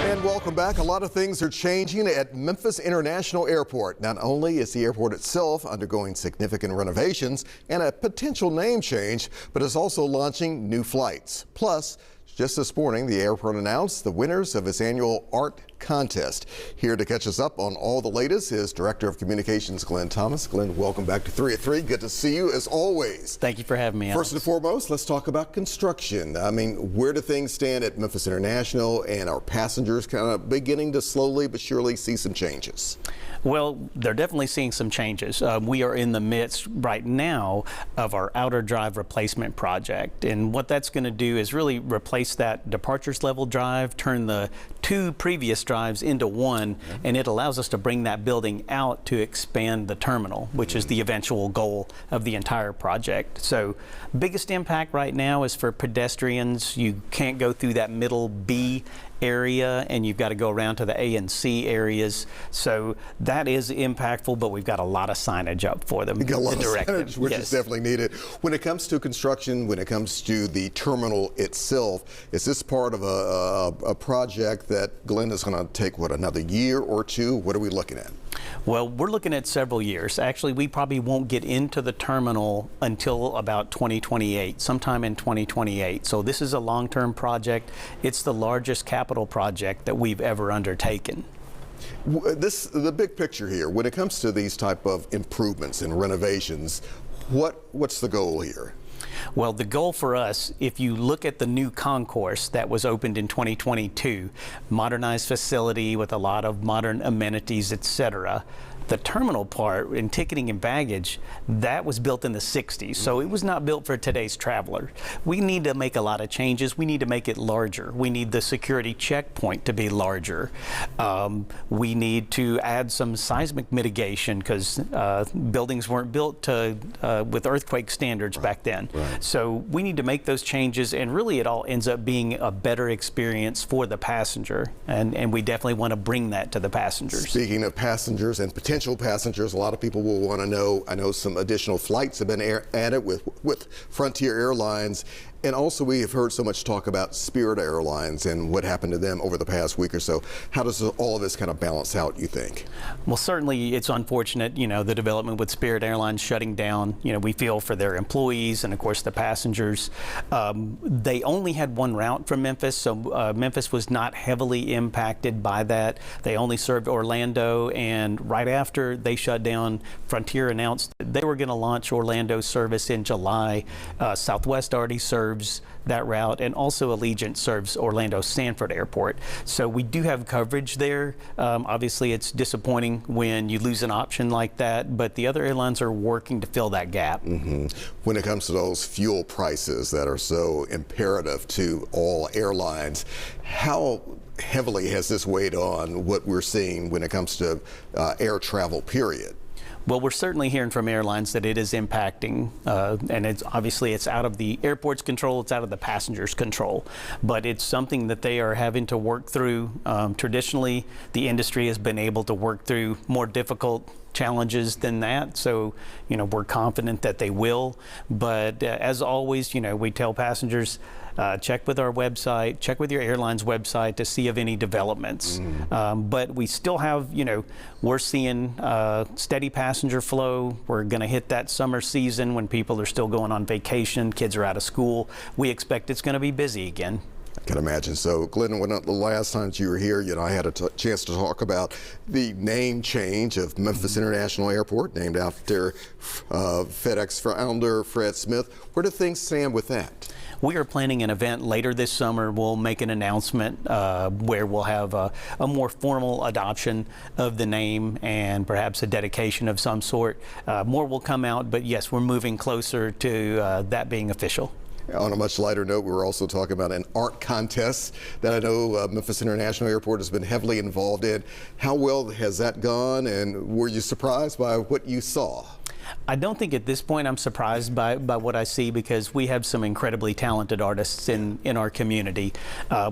And welcome back. A lot of things are changing at Memphis International Airport. Not only is the airport itself undergoing significant renovations and a potential name change, but it's also launching new flights. Plus, just this morning, the airport announced the winners of its annual art contest. Here to catch us up on all the latest is Director of Communications, Glenn Thomas. Glenn, welcome back to 3 at 3. Good to see you as always. Thank you for having me, Alex. First and foremost, let's talk about construction. I mean, where do things stand at Memphis International, and are passengers kind of beginning to slowly but surely see some changes? Well, they're definitely seeing some changes. We are in the midst right now of our outer drive replacement project, and what that's going to do is really replace that departures level drive, turn the two previous drives into one, and it allows us to bring that building out to expand the terminal, which is the eventual goal of the entire project. So biggest impact right now is for pedestrians. You can't go through that middle B area, and you've got to go around to the A and C areas. So that is impactful, but we've got a lot of signage up for them. Got a lot of signage, which is definitely needed. When it comes to construction, when it comes to the terminal itself, is this part of a project that Glenn is going to take, what, another year or two? What are we looking at? Well, we're looking at several years. Actually, we probably won't get into the terminal until about 2028, sometime in 2028. So this is a long-term project. It's the largest capital project that we've ever undertaken. The big picture here, when it comes to these type of improvements and renovations, what's the goal here? Well, the goal for us, if you look at the new concourse that was opened in 2022, modernized facility with a lot of modern amenities, etc. The terminal part in ticketing and baggage, that was built in the 60s, so it was not built for today's traveler. We need to make a lot of changes. We need to make it larger. We need the security checkpoint to be larger. We need to add some seismic mitigation, because buildings weren't built with earthquake standards back then. Right. So we need to make those changes, and really it all ends up being a better experience for the passenger, and we definitely want to bring that to the passengers. Speaking of passengers and potential passengers, a lot of people will want to know, I know some additional flights have been added with Frontier Airlines, and also we have heard so much talk about Spirit Airlines and what happened to them over the past week or so. How does all of this kind of balance out, you think? Well, certainly it's unfortunate, the development with Spirit Airlines shutting down. We feel for their employees and of course the passengers. They only had one route from Memphis, so Memphis was not heavily impacted by that. They only served Orlando, and right after they shut down, Frontier announced that they were going to launch Orlando service in July. Southwest already serves that route, and also Allegiant serves Orlando Sanford Airport. So we do have coverage there. Obviously it's disappointing when you lose an option like that, but the other airlines are working to fill that gap. When it comes to those fuel prices that are so imperative to all airlines, how heavily has this weighed on what we're seeing when it comes to air travel, period? Well, we're certainly hearing from airlines that it is impacting, and it's out of the airport's control, it's out of the passengers' control, but it's something that they are having to work through. Traditionally, the industry has been able to work through more difficult challenges than that, so we're confident that they will. But as always, we tell passengers, check with our website, check with your airline's website to see of any developments. But we still have, we're seeing steady passenger flow. We're going to hit that summer season when people are still going on vacation, kids are out of school. We expect it's going to be busy again. I can imagine. So, Glenn, when the last time you were here, I had a chance to talk about the name change of Memphis International Airport, named after FedEx founder Fred Smith. Where do things stand with that? We are planning an event later this summer. We'll make an announcement where we'll have a more formal adoption of the name and perhaps a dedication of some sort. More will come out, but yes, we're moving closer to that being official. On a much lighter note, we were also talking about an art contest that I know Memphis International Airport has been heavily involved in. How well has that gone, and were you surprised by what you saw? I don't think at this point I'm surprised by what I see, because we have some incredibly talented artists in our community.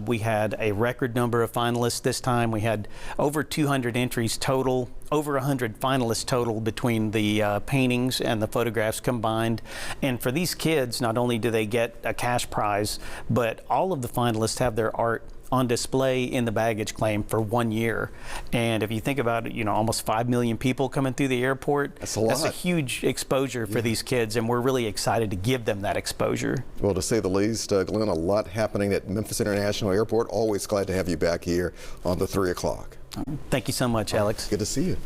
We had a record number of finalists this time. We had over 200 entries total, over 100 finalists total between the paintings and the photographs combined. And for these kids, not only do they get a cash prize, but all of the finalists have their art on display in the baggage claim for 1 year. And if you think about it, almost 5 million people coming through the airport. That's a lot. That's a huge exposure for these kids, and we're really excited to give them that exposure. Well, to say the least, Glenn, a lot happening at Memphis International Airport. Always glad to have you back here on the 3 o'clock. Thank you so much, Alex. Good to see you.